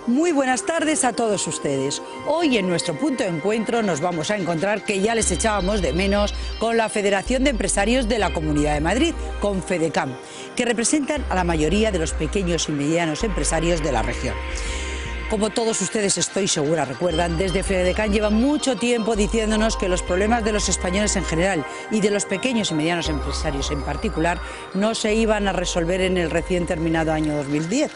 Muy buenas tardes a todos ustedes. Hoy en nuestro punto de encuentro nos vamos a encontrar, que ya les echábamos de menos, con la Federación de Empresarios de la Comunidad de Madrid, con FEDECAM, que representan a la mayoría de los pequeños y medianos empresarios de la región. Como todos ustedes, estoy segura, recuerdan, desde FEDECAM llevan mucho tiempo diciéndonos que los problemas de los españoles en general y de los pequeños y medianos empresarios en particular no se iban a resolver en el recién terminado año 2010.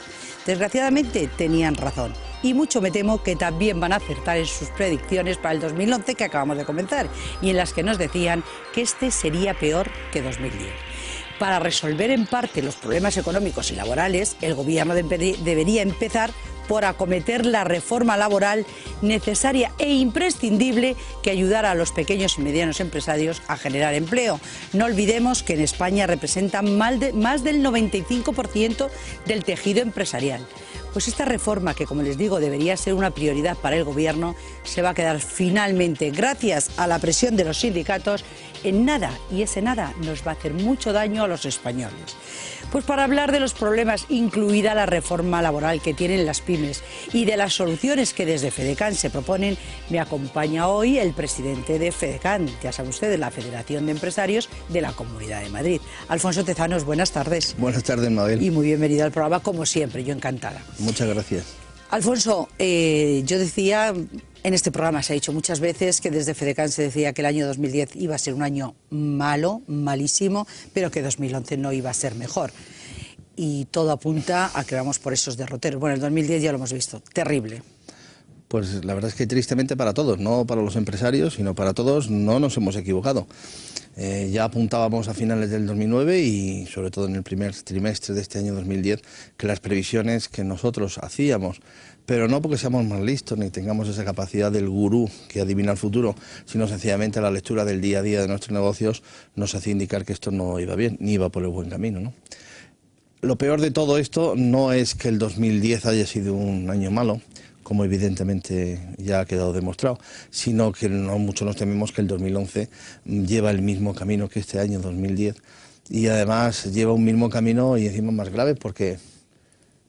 Desgraciadamente tenían razón, y mucho me temo que también van a acertar en sus predicciones para el 2011 que acabamos de comenzar, y en las que nos decían que este sería peor que 2010. Para resolver en parte los problemas económicos y laborales, el Gobierno debería empezar por acometer la reforma laboral necesaria e imprescindible que ayudara a los pequeños y medianos empresarios a generar empleo. No olvidemos que en España representan más del 95% del tejido empresarial. Pues esta reforma, que como les digo debería ser una prioridad para el Gobierno, se va a quedar finalmente, gracias a la presión de los sindicatos, en nada, y ese nada nos va a hacer mucho daño a los españoles. Pues para hablar de los problemas, incluida la reforma laboral que tienen las pymes, y de las soluciones que desde FEDECAM se proponen, me acompaña hoy el presidente de FEDECAM, ya saben ustedes, la Federación de Empresarios de la Comunidad de Madrid. Alfonso Tezanos, buenas tardes. Buenas tardes, Mabel. Y muy bienvenido al programa, como siempre, yo encantada. Muchas gracias. Alfonso, yo decía, en este programa se ha dicho muchas veces que desde FEDECAM se decía que el año 2010 iba a ser un año malo, malísimo, pero que 2011 no iba a ser mejor. Y todo apunta a que vamos por esos derroteros. Bueno, el 2010 ya lo hemos visto, terrible. Pues la verdad es que tristemente para todos, no para los empresarios, sino para todos, no nos hemos equivocado. Ya apuntábamos a finales del 2009 y sobre todo en el primer trimestre de este año 2010 que las previsiones que nosotros hacíamos, pero no porque seamos más listos ni tengamos esa capacidad del gurú que adivina el futuro, sino sencillamente la lectura del día a día de nuestros negocios nos hacía indicar que esto no iba bien, ni iba por el buen camino, ¿no? Lo peor de todo esto no es que el 2010 haya sido un año malo, como evidentemente ya ha quedado demostrado, sino que no mucho nos tememos que el 2011 lleva el mismo camino que este año 2010, y además lleva un mismo camino y encima más grave, porque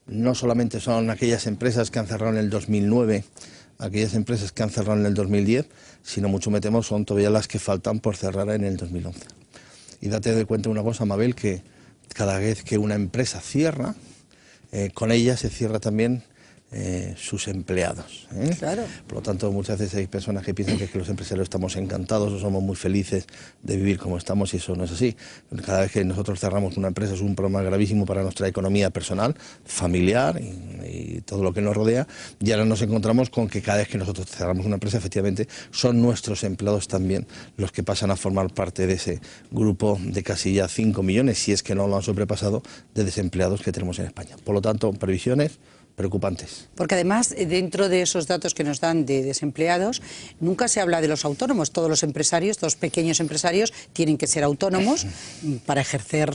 no solamente son aquellas empresas que han cerrado en el 2009, aquellas empresas que han cerrado en el 2010, sino mucho me temo son todavía las que faltan por cerrar en el 2011. Y date de cuenta una cosa, Mabel, que cada vez que una empresa cierra, con ella se cierra también sus empleados. Claro. Por lo tanto, muchas veces hay personas que piensan que los empresarios estamos encantados o somos muy felices de vivir como estamos, y eso no es así. Cada vez que nosotros cerramos una empresa es un problema gravísimo para nuestra economía personal, familiar y todo lo que nos rodea, y ahora nos encontramos con que cada vez que nosotros cerramos una empresa, efectivamente, son nuestros empleados también los que pasan a formar parte de ese grupo de casi ya 5 millones, si es que no lo han sobrepasado, de desempleados que tenemos en España. Por lo tanto, previsiones preocupantes. Porque además, dentro de esos datos que nos dan de desempleados, nunca se habla de los autónomos. Todos los empresarios, todos los pequeños empresarios, tienen que ser autónomos para ejercer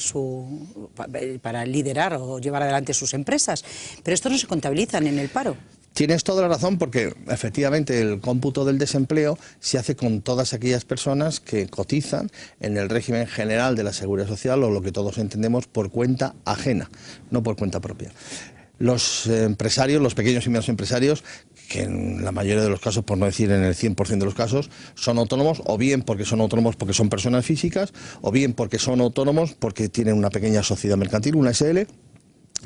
para liderar o llevar adelante sus empresas. Pero estos no se contabilizan en el paro. Tienes toda la razón, porque efectivamente el cómputo del desempleo se hace con todas aquellas personas que cotizan en el régimen general de la Seguridad Social, o lo que todos entendemos por cuenta ajena, no por cuenta propia. Los empresarios, los pequeños y medianos empresarios, que en la mayoría de los casos, por no decir en el 100% de los casos, son autónomos, o bien porque son autónomos porque son personas físicas, o bien porque son autónomos porque tienen una pequeña sociedad mercantil, una SL,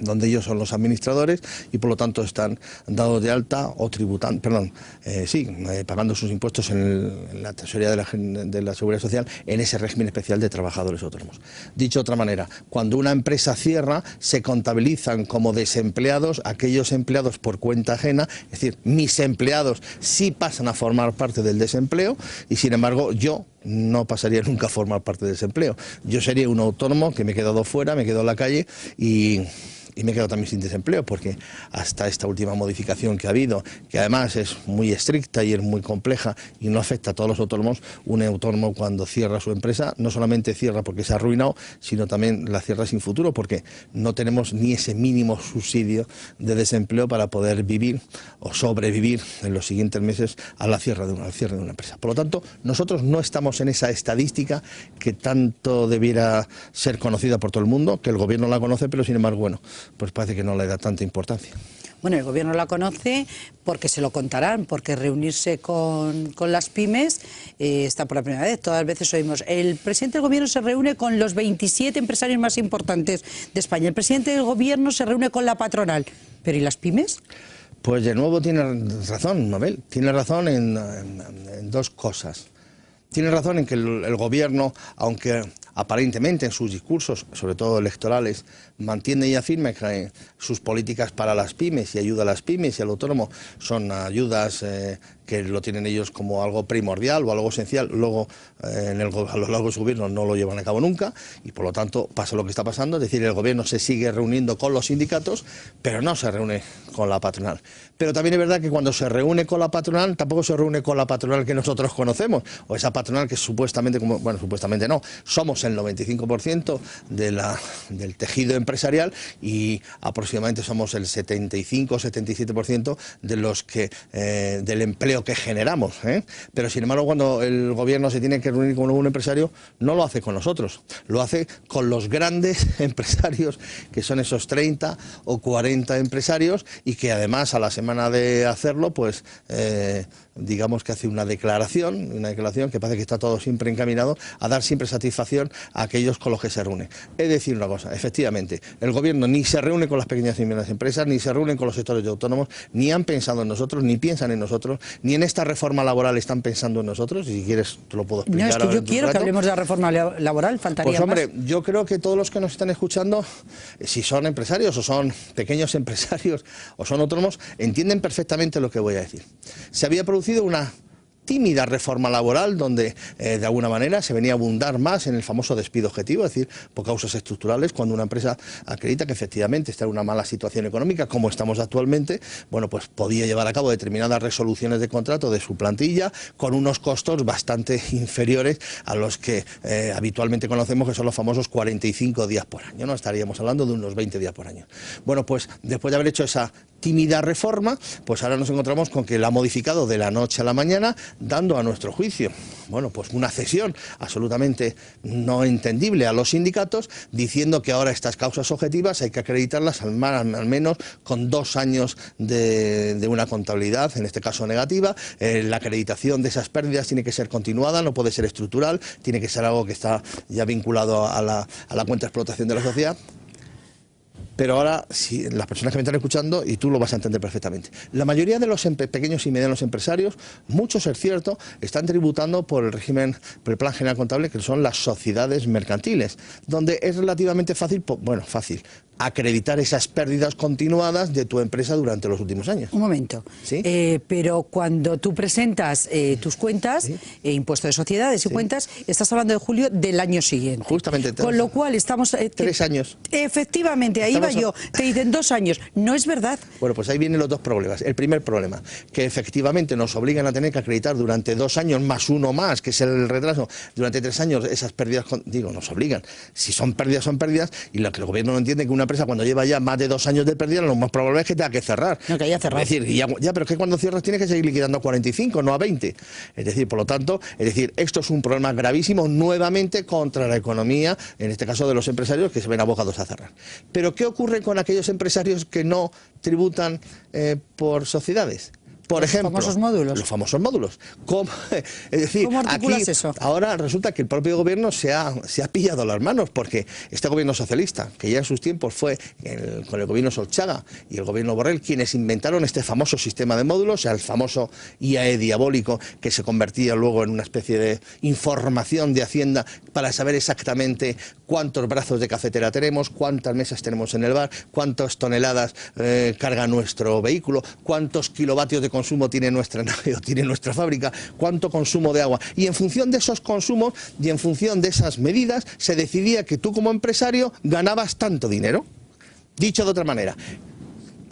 donde ellos son los administradores y por lo tanto están dados de alta o tributando, pagando sus impuestos en la tesorería de la Seguridad Social, en ese régimen especial de trabajadores autónomos. Dicho de otra manera, cuando una empresa cierra, se contabilizan como desempleados aquellos empleados por cuenta ajena, es decir, mis empleados sí pasan a formar parte del desempleo, y sin embargo yo no pasaría nunca a formar parte del desempleo. Yo sería un autónomo que me he quedado fuera, me he quedado en la calle y me he quedado también sin desempleo, porque hasta esta última modificación que ha habido, que además es muy estricta y es muy compleja y no afecta a todos los autónomos, un autónomo cuando cierra su empresa no solamente cierra porque se ha arruinado, sino también la cierra sin futuro, porque no tenemos ni ese mínimo subsidio de desempleo para poder vivir o sobrevivir en los siguientes meses al cierre de una empresa. Por lo tanto, nosotros no estamos en esa estadística que tanto debiera ser conocida por todo el mundo, que el gobierno la conoce, pero sin embargo, bueno, pues parece que no le da tanta importancia. Bueno, el Gobierno la conoce porque se lo contarán, porque reunirse con las pymes está por la primera vez. Todas las veces oímos, el presidente del Gobierno se reúne con los 27 empresarios más importantes de España. El presidente del Gobierno se reúne con la patronal. ¿Pero y las pymes? Pues de nuevo tiene razón, Mabel. Tiene razón en dos cosas. Tiene razón en que el Gobierno, aunque aparentemente en sus discursos, sobre todo electorales, mantiene y afirma que sus políticas para las pymes y ayuda a las pymes y al autónomo son ayudas que lo tienen ellos como algo primordial o algo esencial, luego a lo largo de su gobierno no lo llevan a cabo nunca y por lo tanto pasa lo que está pasando, es decir, el Gobierno se sigue reuniendo con los sindicatos, pero no se reúne con la patronal. Pero también es verdad que cuando se reúne con la patronal, tampoco se reúne con la patronal que nosotros conocemos, o esa patronal que supuestamente, bueno, supuestamente no, somos el 95% del tejido empresarial y aproximadamente somos el 75-77% de los que del empleo que generamos, pero sin embargo cuando el Gobierno se tiene que reunir con un empresario no lo hace con nosotros, lo hace con los grandes empresarios que son esos 30 o 40 empresarios y que además a la semana de hacerlo pues digamos que hace una declaración que parece que está todo siempre encaminado a dar siempre satisfacción a aquellos con los que se reúne. Es decir una cosa, efectivamente, el Gobierno ni se reúne con las pequeñas y medianas empresas, ni se reúne con los sectores de autónomos, ni han pensado en nosotros, ni piensan en nosotros, ni en esta reforma laboral están pensando en nosotros, y si quieres te lo puedo explicar. No, es que yo quiero que hablemos de la reforma laboral, faltaría pues hombre, más. yo creo que todos los que nos están escuchando, si son empresarios o son pequeños empresarios o son autónomos, entienden perfectamente lo que voy a decir. Se había producido una tímida reforma laboral donde de alguna manera se venía a abundar más en el famoso despido objetivo, es decir, por causas estructurales, cuando una empresa acredita que efectivamente está en una mala situación económica como estamos actualmente, bueno, pues podía llevar a cabo determinadas resoluciones de contrato de su plantilla con unos costos bastante inferiores a los que habitualmente conocemos, que son los famosos 45 días por año, ¿no? Estaríamos hablando de unos 20 días por año. Bueno, pues después de haber hecho esa tímida reforma, pues ahora nos encontramos con que la ha modificado de la noche a la mañana, dando a nuestro juicio, bueno, pues una cesión absolutamente no entendible a los sindicatos, diciendo que ahora estas causas objetivas hay que acreditarlas al menos con 2 años de una contabilidad, en este caso negativa. La acreditación de esas pérdidas tiene que ser continuada, no puede ser estructural, tiene que ser algo que está ya vinculado a la cuenta de explotación de la sociedad. Pero ahora, si las personas que me están escuchando, y tú lo vas a entender perfectamente, la mayoría de los pequeños y medianos empresarios, muchos es cierto, están tributando por el régimen, por el Plan General Contable, que son las sociedades mercantiles, donde es relativamente fácil, bueno, fácil, acreditar esas pérdidas continuadas de tu empresa durante los últimos años. Un momento, ¿Sí? Pero cuando tú presentas tus cuentas, ¿Sí? Impuesto de sociedades y cuentas, estás hablando de julio del año siguiente. Justamente. Con lo cual estamos... 3 años. Efectivamente, ahí va yo. Te dicen 2 años. No es verdad. Bueno, pues ahí vienen los dos problemas. El primer problema, que efectivamente nos obligan a tener que acreditar durante 2 años más uno más, que es el retraso, durante 3 años esas pérdidas, nos obligan. Si son pérdidas, y lo que el Gobierno no entiende es que una empresa cuando lleva ya más de 2 años de pérdida, lo más probable es que tenga que cerrar. No, que haya cerrado. Es decir, ya, pero es que cuando cierras tienes que seguir liquidando a 45, no a 20. Es decir, por lo tanto, esto es un problema gravísimo nuevamente contra la economía, en este caso de los empresarios que se ven abocados a cerrar. Pero ¿qué ocurre con aquellos empresarios que no tributan por sociedades? Por ejemplo, famosos módulos. Los famosos módulos. Es decir, ¿cómo articulas aquí, eso? ahora resulta que el propio Gobierno se ha pillado las manos, porque este Gobierno socialista, que ya en sus tiempos fue con el Gobierno Solchaga y el Gobierno Borrell quienes inventaron este famoso sistema de módulos, o sea, el famoso IAE diabólico, que se convertía luego en una especie de información de Hacienda para saber exactamente cuántos brazos de cafetera tenemos, cuántas mesas tenemos en el bar, cuántas toneladas carga nuestro vehículo, cuántos kilovatios de consumo tiene nuestra nave o tiene nuestra fábrica, cuánto consumo de agua. Y en función de esos consumos y en función de esas medidas se decidía que tú como empresario ganabas tanto dinero. Dicho de otra manera,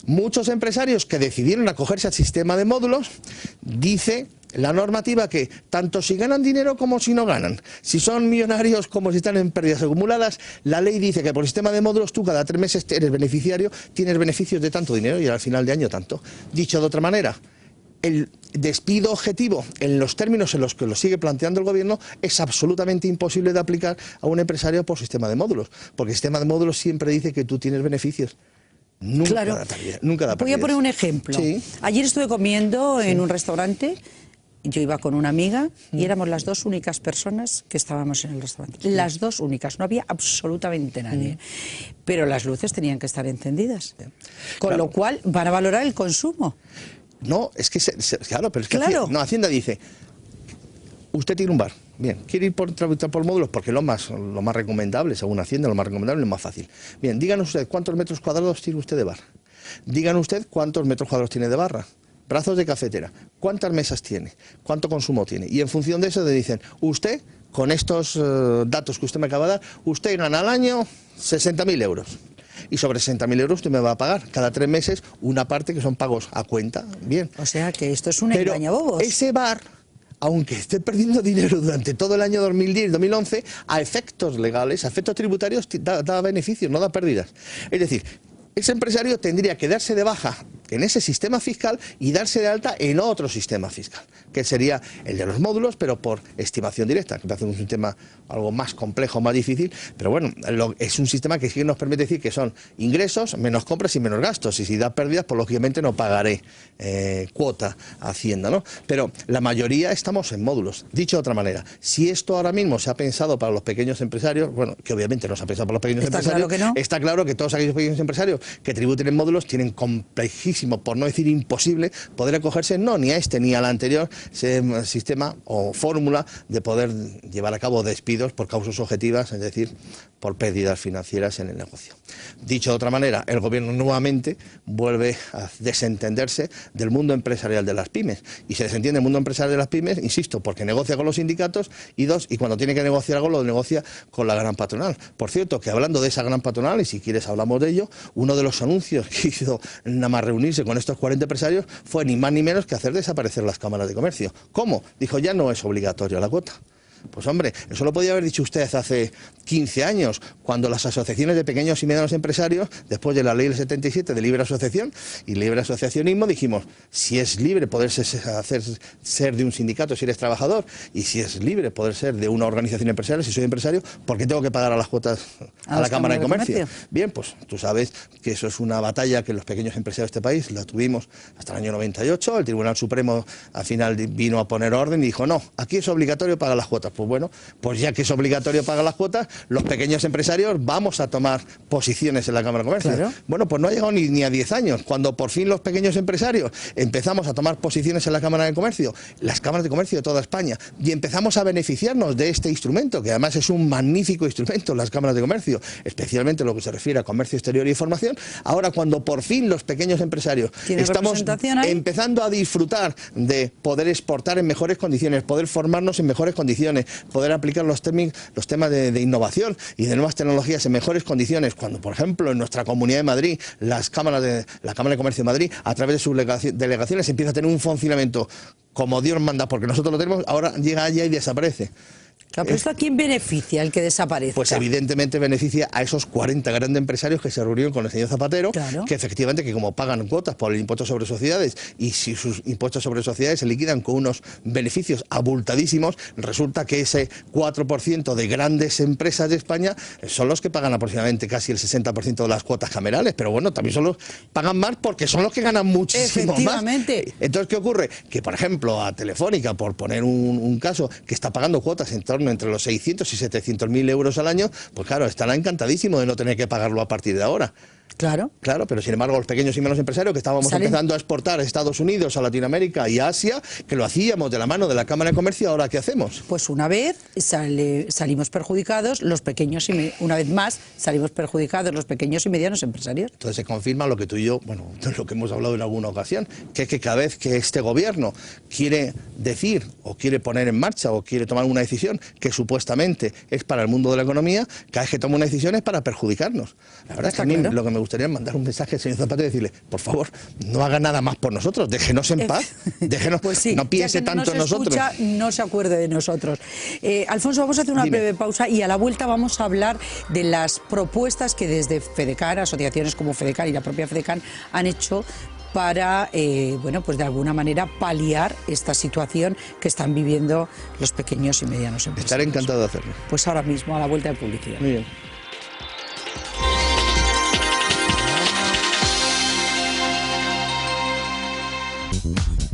muchos empresarios que decidieron acogerse al sistema de módulos, dice la normativa que tanto si ganan dinero como si no ganan, si son millonarios como si están en pérdidas acumuladas, la ley dice que por el sistema de módulos tú cada 3 meses eres beneficiario, tienes beneficios de tanto dinero y al final de año tanto. Dicho de otra manera, el despido objetivo en los términos en los que lo sigue planteando el Gobierno es absolutamente imposible de aplicar a un empresario por sistema de módulos, porque el sistema de módulos siempre dice que tú tienes beneficios. Nunca Claro. da pérdida, nunca da Voy a pérdidas. poner un ejemplo. Sí. Ayer estuve comiendo en un restaurante. Yo iba con una amiga y éramos las dos únicas personas que estábamos en el restaurante. Las dos únicas, no había absolutamente nadie. Pero las luces tenían que estar encendidas. Con Claro. lo cual van a valorar el consumo. No, es que, claro, pero es que Claro. Hacienda dice, usted tiene un bar, bien, quiere ir tramitar por módulos porque lo más recomendable, según Hacienda, lo más recomendable, lo más fácil. Bien, díganos usted cuántos metros cuadrados tiene usted de bar. Díganos usted cuántos metros cuadrados tiene de barra. Brazos de cafetera, cuántas mesas tiene, cuánto consumo tiene. Y en función de eso le dicen, usted, con estos datos que usted me acaba de dar, usted gana al año 60.000 euros. Y sobre 60.000 euros usted me va a pagar cada 3 meses una parte que son pagos a cuenta. Bien. O sea que esto es un Pero engañabobos. ese bar, aunque esté perdiendo dinero durante todo el año 2010 2011, a efectos legales, a efectos tributarios, da beneficios, no da pérdidas. Es decir, ese empresario tendría que darse de baja en ese sistema fiscal y darse de alta en otro sistema fiscal, que sería el de los módulos, pero por estimación directa, que hace un sistema algo más complejo, más difícil, pero bueno, es un sistema que sí que nos permite decir que son ingresos, menos compras y menos gastos, y si da pérdidas, pues lógicamente no pagaré cuota a Hacienda, ¿no? Pero la mayoría estamos en módulos. Dicho de otra manera, si esto ahora mismo se ha pensado para los pequeños empresarios, bueno, que obviamente no se ha pensado para los pequeños empresarios, claro que no. Está claro que todos aquellos pequeños empresarios que tributen en módulos tienen complejísimo, por no decir imposible, poder acogerse no ni a este ni al anterior sistema o fórmula de poder llevar a cabo despidos por causas objetivas, es decir, por pérdidas financieras en el negocio. Dicho de otra manera, el gobierno nuevamente vuelve a desentenderse del mundo empresarial de las pymes. Y se desentiende el mundo empresarial de las pymes, insisto, porque negocia con los sindicatos y cuando tiene que negociar algo, lo negocia con la gran patronal. Por cierto, que hablando de esa gran patronal, y si quieres hablamos de ello, uno de los anuncios que hizo nada más reunirse con estos 40 empresarios fue ni más ni menos que hacer desaparecer las cámaras de comercio. ¿Cómo? Dijo, ya no es obligatorio la cuota. Pues hombre, eso lo podía haber dicho usted hace 15 años, cuando las asociaciones de pequeños y medianos empresarios, después de la ley del 77 de libre asociación y libre asociacionismo, dijimos, si es libre poder ser de un sindicato si eres trabajador, y si es libre poder ser de una organización empresarial si soy empresario, ¿por qué tengo que pagar a las cuotas a la Cámara de Comercio? Bien, pues tú sabes que eso es una batalla que los pequeños empresarios de este país la tuvimos hasta el año 98, el Tribunal Supremo al final vino a poner orden y dijo, no, aquí es obligatorio pagar las cuotas. Pues bueno, pues ya que es obligatorio pagar las cuotas, los pequeños empresarios vamos a tomar posiciones en la Cámara de Comercio. Claro. Bueno, pues no ha llegado ni a 10 años. Cuando por fin los pequeños empresarios empezamos a tomar posiciones en la Cámara de Comercio, las cámaras de comercio de toda España, y empezamos a beneficiarnos de este instrumento, que además es un magnífico instrumento, las cámaras de comercio, especialmente lo que se refiere a comercio exterior y formación. Ahora, cuando por fin los pequeños empresarios estamos empezando a disfrutar de poder exportar en mejores condiciones, poder formarnos en mejores condiciones, poder aplicar los temas de innovación y de nuevas tecnologías en mejores condiciones, cuando por ejemplo en nuestra Comunidad de Madrid, la Cámara de Comercio de Madrid, a través de sus delegaciones empieza a tener un funcionamiento como Dios manda, porque nosotros lo tenemos, ahora llega allá y desaparece. Claro, pero ¿esto a quién beneficia el que desaparezca? Pues evidentemente beneficia a esos 40 grandes empresarios que se reunieron con el señor Zapatero, claro, que efectivamente que como pagan cuotas por el impuesto sobre sociedades, y si sus impuestos sobre sociedades se liquidan con unos beneficios abultadísimos, resulta que ese 4% de grandes empresas de España son los que pagan aproximadamente casi el 60% de las cuotas camerales, pero bueno, también son los pagan más porque son los que ganan muchísimo más. Entonces, ¿qué ocurre? Que por ejemplo a Telefónica, por poner un caso, que está pagando cuotas en torno entre los 600 y 700.000 euros al año, pues claro, estará encantadísimo de no tener que pagarlo a partir de ahora. Claro. Claro, pero sin embargo los pequeños y menos empresarios que estábamos empezando a exportar a Estados Unidos, a Latinoamérica y a Asia, que lo hacíamos de la mano de la Cámara de Comercio, ¿ahora qué hacemos? Pues una vez salimos perjudicados los pequeños una vez más salimos perjudicados los pequeños y medianos empresarios. Entonces se confirma lo que tú y yo, bueno, lo que hemos hablado en alguna ocasión, que cada vez que este gobierno quiere decir o quiere poner en marcha o quiere tomar una decisión que supuestamente es para el mundo de la economía, cada vez que toma una decisión es para perjudicarnos. La verdad es que a mí lo que me gustaría mandar un mensaje al señor Zapatero y decirle, por favor, no haga nada más por nosotros, déjenos en paz, déjenos, pues sí, no piense tanto en nosotros. No se acuerde de nosotros. Alfonso, vamos a hacer una breve pausa y a la vuelta vamos a hablar de las propuestas que desde FEDECAN, asociaciones como FEDECAN y la propia FEDECAN han hecho para, bueno, pues de alguna manera paliar esta situación que están viviendo los pequeños y medianos empresarios. Estaré encantado de hacerlo. Pues ahora mismo, a la vuelta de publicidad. Muy bien.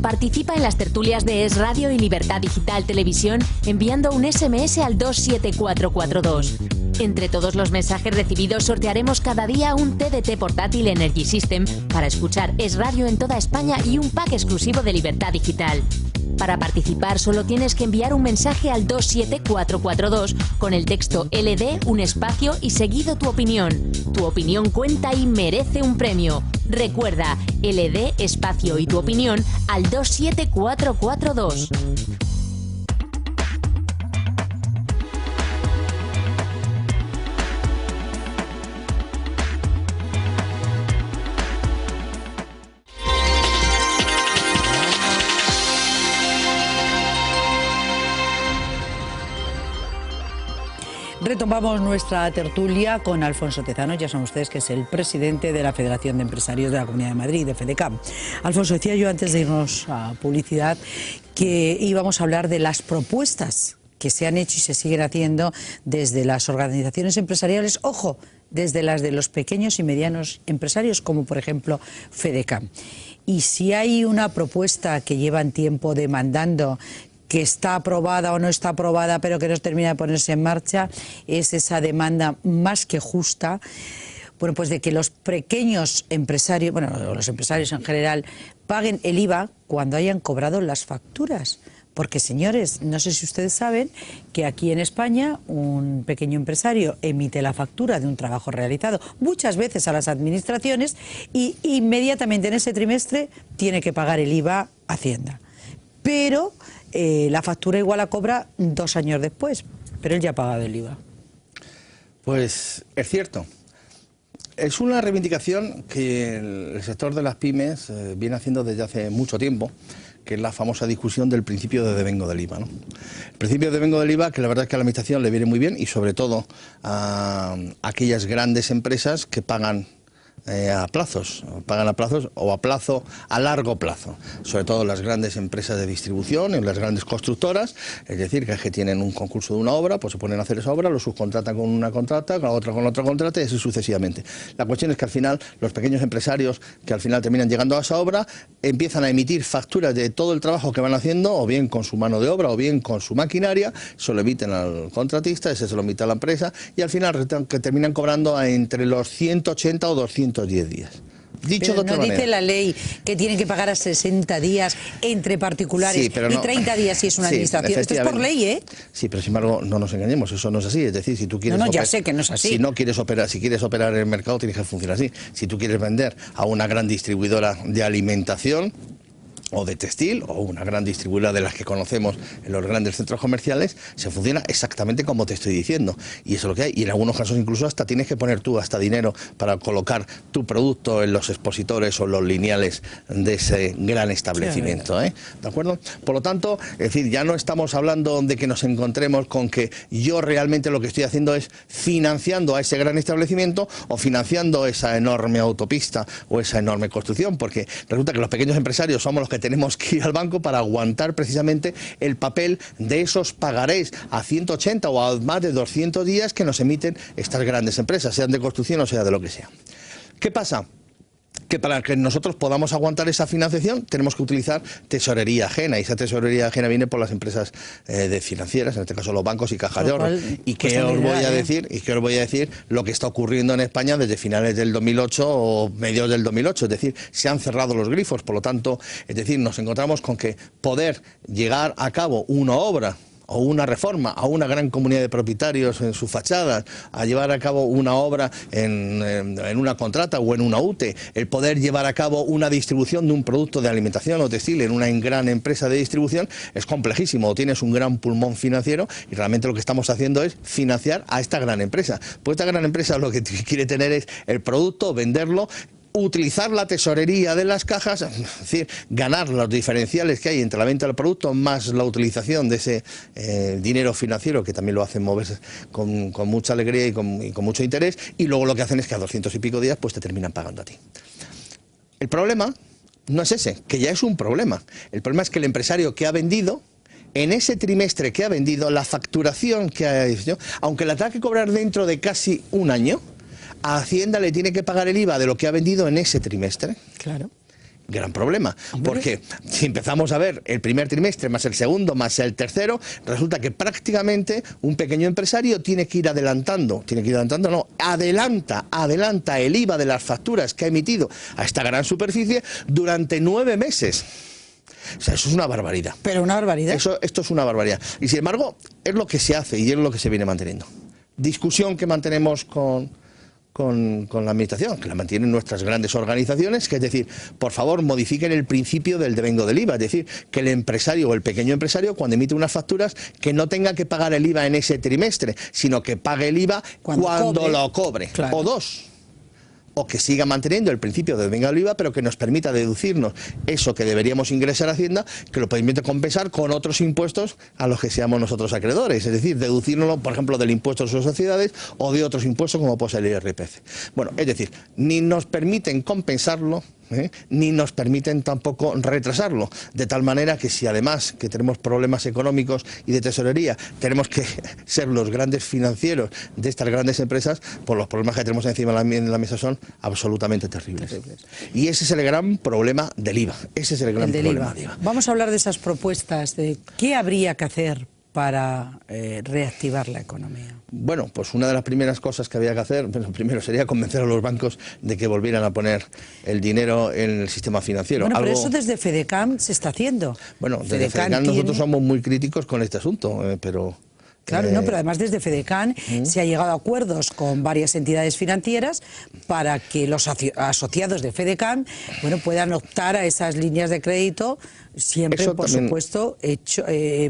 Participa en las tertulias de Es Radio y Libertad Digital Televisión enviando un SMS al 27442. Entre todos los mensajes recibidos sortearemos cada día un TDT portátil Energy System para escuchar Es Radio en toda España y un pack exclusivo de Libertad Digital. Para participar solo tienes que enviar un mensaje al 27442 con el texto LD, un espacio y seguido tu opinión. Tu opinión cuenta y merece un premio. Recuerda, LD, espacio y tu opinión al 27442. Retomamos nuestra tertulia con Alfonso Tezano. Ya saben ustedes que es el presidente de la Federación de Empresarios de la Comunidad de Madrid, de FEDECAM. Alfonso, decía yo antes de irnos a publicidad que íbamos a hablar de las propuestas que se han hecho y se siguen haciendo desde las organizaciones empresariales, ojo, desde las de los pequeños y medianos empresarios, como por ejemplo FEDECAM. Y si hay una propuesta que llevan tiempo demandando, que está aprobada o no está aprobada, pero que no termina de ponerse en marcha, es esa demanda más que justa, bueno, pues de que los pequeños empresarios, bueno, los empresarios en general, paguen el IVA cuando hayan cobrado las facturas. Porque, señores, no sé si ustedes saben que aquí en España un pequeño empresario emite la factura de un trabajo realizado muchas veces a las administraciones y inmediatamente en ese trimestre tiene que pagar el IVA a Hacienda. Pero la factura igual la cobra 2 años después, pero él ya ha pagado el IVA. Pues es cierto. Es una reivindicación que el sector de las pymes viene haciendo desde hace mucho tiempo, que es la famosa discusión del principio de devengo del IVA, ¿no? El principio de devengo del IVA, que la verdad es que a la administración le viene muy bien, y sobre todo a aquellas grandes empresas que pagan a plazos, o a plazo, a largo plazo, sobre todo las grandes empresas de distribución, en las grandes constructoras, es decir, que tienen un concurso de una obra, pues se ponen a hacer esa obra, lo subcontratan con una contrata, con otra contrata y así sucesivamente. La cuestión es que al final los pequeños empresarios que al final terminan llegando a esa obra empiezan a emitir facturas de todo el trabajo que van haciendo, o bien con su mano de obra o bien con su maquinaria, se lo emiten al contratista, ese se lo emite a la empresa y al final que terminan cobrando entre los 180 o 210 días. Dicho de otra manera. Dice la ley que tienen que pagar a 60 días entre particulares, sí, y 30 días si es una administración. Esto es por ley, ¿eh? Sí, pero sin embargo, no nos engañemos, eso no es así. Es decir, si tú quieres ya sé que no es así. Si quieres operar en el mercado, tiene que funcionar así. Si tú quieres vender a una gran distribuidora de alimentación o de textil, o una gran distribuidora de las que conocemos en los grandes centros comerciales, se funciona exactamente como te estoy diciendo. Y eso es lo que hay. Y en algunos casos incluso hasta tienes que poner tú hasta dinero para colocar tu producto en los expositores o los lineales de ese gran establecimiento, ¿eh? ¿De acuerdo? Por lo tanto, es decir, ya no estamos hablando de que nos encontremos con que yo realmente lo que estoy haciendo es financiando a ese gran establecimiento o financiando esa enorme autopista o esa enorme construcción, porque resulta que los pequeños empresarios somos los que tenemos que ir al banco para aguantar precisamente el papel de esos pagarés a 180 o a más de 200 días que nos emiten estas grandes empresas, sean de construcción o sea de lo que sea. ¿Qué pasa? Que para que nosotros podamos aguantar esa financiación tenemos que utilizar tesorería ajena, y esa tesorería ajena viene por las empresas de financieras, en este caso los bancos y cajas de ahorro. ¿Y qué os voy a decir? Lo que está ocurriendo en España desde finales del 2008 o mediados del 2008, es decir, se han cerrado los grifos, por lo tanto, es decir, nos encontramos con que poder llegar a cabo una obra o una reforma a una gran comunidad de propietarios en sus fachadas, a llevar a cabo una obra en una contrata o en una UTE, el poder llevar a cabo una distribución de un producto de alimentación o textil en una gran empresa de distribución es complejísimo. Tienes un gran pulmón financiero y realmente lo que estamos haciendo es financiar a esta gran empresa. Pues esta gran empresa lo que quiere tener es el producto, venderlo, utilizar la tesorería de las cajas, es decir, ganar los diferenciales que hay entre la venta del producto más la utilización de ese dinero financiero, que también lo hacen moverse con mucha alegría y con mucho interés, y luego lo que hacen es que a 200 y pico días pues te terminan pagando a ti. El problema no es ese, que ya es un problema. El problema es que el empresario que ha vendido, en ese trimestre que ha vendido, la facturación que ha hecho, aunque la tenga que cobrar dentro de casi un año, a Hacienda le tiene que pagar el IVA de lo que ha vendido en ese trimestre. Claro. gran problema, porque si empezamos a ver el primer trimestre más el segundo más el tercero, resulta que prácticamente un pequeño empresario tiene que ir adelantando, adelanta el IVA de las facturas que ha emitido a esta gran superficie durante 9 meses. O sea, eso es una barbaridad. Pero una barbaridad. Esto es una barbaridad. Y sin embargo, es lo que se hace y es lo que se viene manteniendo. Discusión que mantenemos con la administración, que la mantienen nuestras grandes organizaciones, que es decir, por favor, modifiquen el principio del devengo del IVA, es decir, que el empresario o el pequeño empresario, cuando emite unas facturas, que no tenga que pagar el IVA en ese trimestre, sino que pague el IVA cuando lo cobre, claro. O dos. O que siga manteniendo el principio de devengo del IVA, pero que nos permita deducirnos eso que deberíamos ingresar a Hacienda, que lo permite compensar con otros impuestos a los que seamos nosotros acreedores. Es decir, deducirnos, por ejemplo, del impuesto sobre sociedades o de otros impuestos como puede ser el IRPF. Bueno, es decir, ni nos permiten compensarlo, ni nos permiten tampoco retrasarlo, de tal manera que si además que tenemos problemas económicos y de tesorería, tenemos que ser los grandes financieros de estas grandes empresas, pues los problemas que tenemos encima en la mesa son absolutamente terribles. Y ese es el gran problema del IVA. Ese es el gran problema del IVA. Vamos a hablar de esas propuestas, de qué habría que hacer para reactivar la economía. Bueno, pues una de las primeras cosas que había que hacer, bueno, primero sería convencer a los bancos de que volvieran a poner el dinero en el sistema financiero. Bueno, pero eso desde FEDECAM se está haciendo. Bueno, desde FEDECAM nosotros somos muy críticos con este asunto, pero... Claro, no, pero además desde FEDECAM se ha llegado a acuerdos con varias entidades financieras para que los asociados de FEDECAM, bueno, puedan optar a esas líneas de crédito, siempre, por supuesto,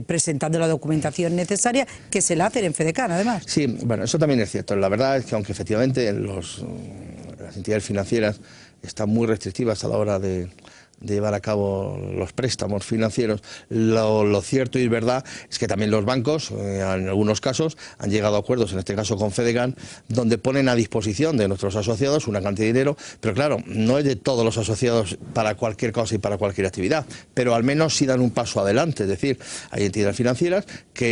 presentando la documentación necesaria, que se la hacen en FEDECAM, además. Sí, bueno, eso también es cierto. La verdad es que aunque efectivamente las entidades financieras están muy restrictivas a la hora de llevar a cabo los préstamos financieros, lo cierto y verdad es que también los bancos, en algunos casos, han llegado a acuerdos, en este caso con FEDECAM, donde ponen a disposición de nuestros asociados una cantidad de dinero, pero claro, no es de todos los asociados para cualquier cosa y para cualquier actividad, pero al menos sí dan un paso adelante, es decir, hay entidades financieras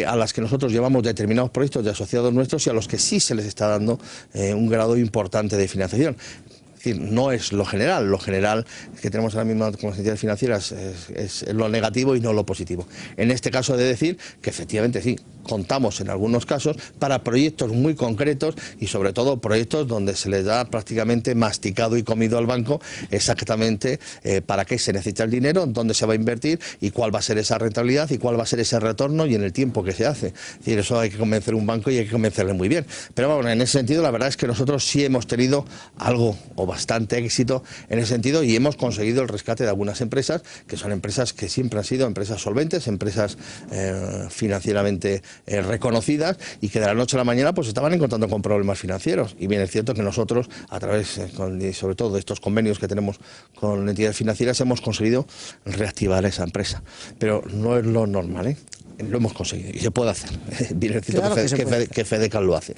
a las que nosotros llevamos determinados proyectos de asociados nuestros y a los que sí se les está dando un grado importante de financiación. No es lo general que tenemos ahora mismo con las entidades financieras es lo negativo y no lo positivo. En este caso he de decir que efectivamente sí, contamos en algunos casos para proyectos muy concretos y sobre todo proyectos donde se les da prácticamente masticado y comido al banco exactamente para qué se necesita el dinero, dónde se va a invertir y cuál va a ser esa rentabilidad y cuál va a ser ese retorno y en el tiempo que se hace. Es decir, eso hay que convencer a un banco y hay que convencerle muy bien. Pero bueno, en ese sentido la verdad es que nosotros sí hemos tenido algo o bastante éxito en ese sentido y hemos conseguido el rescate de algunas empresas que son empresas que siempre han sido empresas solventes, empresas financieramente reconocidas y que de la noche a la mañana pues estaban encontrando con problemas financieros. Y bien es cierto que nosotros a través sobre todo de estos convenios que tenemos con entidades financieras hemos conseguido reactivar esa empresa. Pero no es lo normal, lo hemos conseguido y se puede hacer. Bien es cierto claro que FEDECAM lo hace.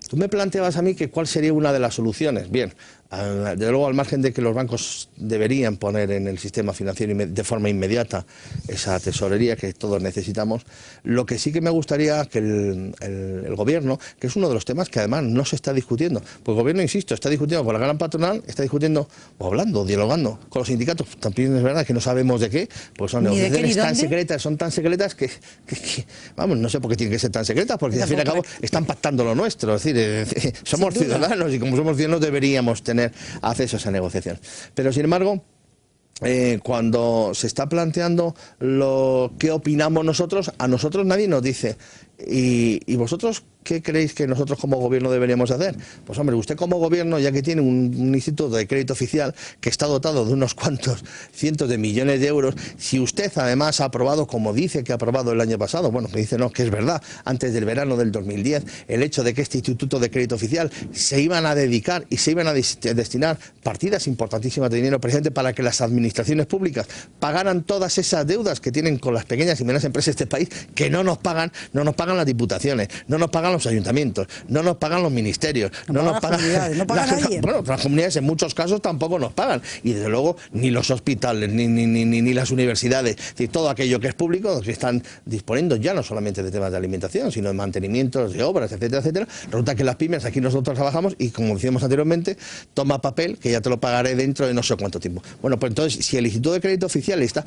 Tú me planteabas a mí que cuál sería una de las soluciones. Bien, desde luego al margen de que los bancos deberían poner en el sistema financiero de forma inmediata esa tesorería que todos necesitamos, lo que sí que me gustaría que el gobierno, que es uno de los temas que además no se está discutiendo, pues el gobierno, insisto, está discutiendo con la gran patronal, está discutiendo o hablando, dialogando con los sindicatos, también es verdad que no sabemos de qué, pues son negociaciones tan secretas, son tan secretas que vamos, no sé por qué tienen que ser tan secretas, porque al fin y al cabo están pactando lo nuestro, es decir, somos ciudadanos y como somos ciudadanos deberíamos tener acceso a esa negociación. Pero sin embargo, cuando se está planteando lo que opinamos nosotros, a nosotros nadie nos dice ¿y vosotros qué creéis que nosotros como gobierno deberíamos hacer? Pues hombre, usted como gobierno, ya que tiene un instituto de crédito oficial que está dotado de unos cuantos cientos de millones de euros, si usted además ha aprobado, como dice que ha aprobado el año pasado, bueno, que dice no, que es verdad, antes del verano del 2010, el hecho de que este instituto de crédito oficial se iban a dedicar y se iban a destinar partidas importantísimas de dinero precisamente para que las administraciones públicas pagaran todas esas deudas que tienen con las pequeñas y medianas empresas de este país, que no nos pagan las diputaciones, no nos pagan los ayuntamientos, no nos pagan los ministerios, no nos pagan no paga nadie. Bueno, las comunidades en muchos casos tampoco nos pagan, y desde luego ni los hospitales, ni las universidades, es decir, todo aquello que es público, que están disponiendo ya no solamente de temas de alimentación, sino de mantenimientos, de obras, etcétera, etcétera. Resulta que las pymes, aquí nosotros trabajamos y, como decíamos anteriormente, toma papel, que ya te lo pagaré dentro de no sé cuánto tiempo. Bueno, pues entonces, si el Instituto de Crédito Oficial está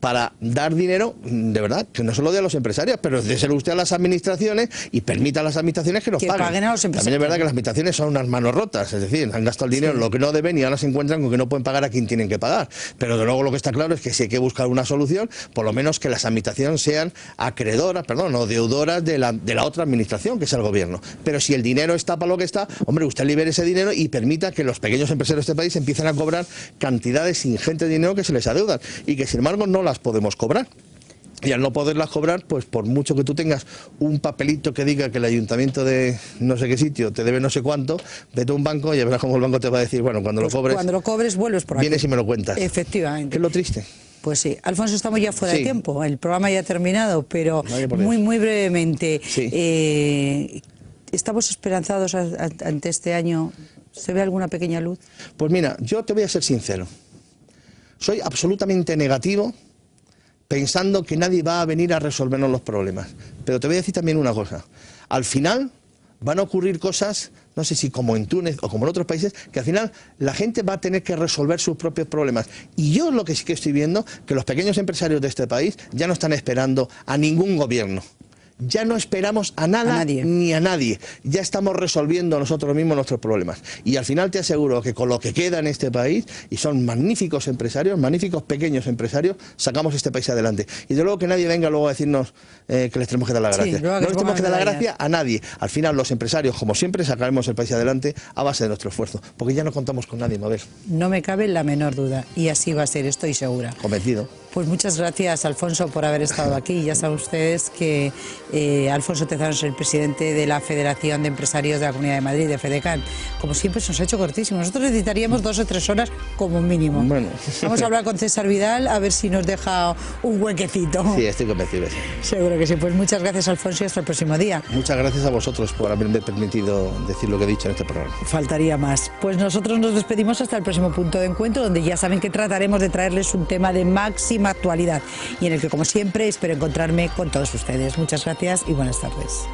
para dar dinero, de verdad, que no solo de a los empresarios, pero déselo usted a las administraciones y permita a las administraciones que nos paguen a los empresarios. También es verdad que las administraciones son unas manos rotas, es decir, han gastado el dinero en lo que no deben y ahora se encuentran con que no pueden pagar a quien tienen que pagar. Pero de luego lo que está claro es que si hay que buscar una solución, por lo menos que las administraciones sean acreedoras, o deudoras de la otra administración, que es el gobierno. Pero si el dinero está para lo que está, hombre, usted libere ese dinero y permita que los pequeños empresarios de este país empiecen a cobrar cantidades ingentes de dinero que se les adeudan y que, sin embargo, no las podemos cobrar. Y al no poderlas cobrar, pues por mucho que tú tengas un papelito que diga que el ayuntamiento de no sé qué sitio te debe no sé cuánto, vete a un banco y verás cómo el banco te va a decir, bueno, cuando lo cobres vuelves por aquí. Vienes y me lo cuentas. Efectivamente. ¿Qué es lo triste? Pues sí. Alfonso, estamos ya fuera de tiempo, el programa ya ha terminado, pero muy brevemente, ¿estamos esperanzados ante este año? ¿Se ve alguna pequeña luz? Pues mira, yo te voy a ser sincero. Soy absolutamente negativo, pensando que nadie va a venir a resolvernos los problemas. Pero te voy a decir también una cosa. Al final van a ocurrir cosas, no sé si como en Túnez o como en otros países, que al final la gente va a tener que resolver sus propios problemas. Y yo lo que sí que estoy viendo, que los pequeños empresarios de este país ya no están esperando a ningún gobierno. Ya no esperamos a nada ni a nadie. Ya estamos resolviendo nosotros mismos nuestros problemas. Y al final te aseguro que con lo que queda en este país, y son magníficos empresarios, magníficos pequeños empresarios, sacamos este país adelante. Y de luego que nadie venga luego a decirnos que les tenemos que dar la gracia. No les tenemos que dar la gracia a nadie. Al final los empresarios, como siempre, sacaremos el país adelante a base de nuestro esfuerzo. Porque ya no contamos con nadie, Mabel. No me cabe la menor duda. Y así va a ser, estoy segura. Convencido. Pues muchas gracias, Alfonso, por haber estado aquí. Ya saben ustedes que Alfonso Tezanos es el presidente de la Federación de Empresarios de la Comunidad de Madrid, de FEDECAM. Como siempre, se nos ha hecho cortísimo. Nosotros necesitaríamos 2 o 3 horas como mínimo. Bueno. Vamos a hablar con César Vidal a ver si nos deja un huequecito. Sí, estoy convencido. Sí. Seguro que sí. Pues muchas gracias, Alfonso, y hasta el próximo día. Muchas gracias a vosotros por haberme permitido decir lo que he dicho en este programa. Faltaría más. Pues nosotros nos despedimos hasta el próximo punto de encuentro, donde ya saben que trataremos de traerles un tema de máxima actualidad y en el que, como siempre, espero encontrarme con todos ustedes. Muchas gracias y buenas tardes.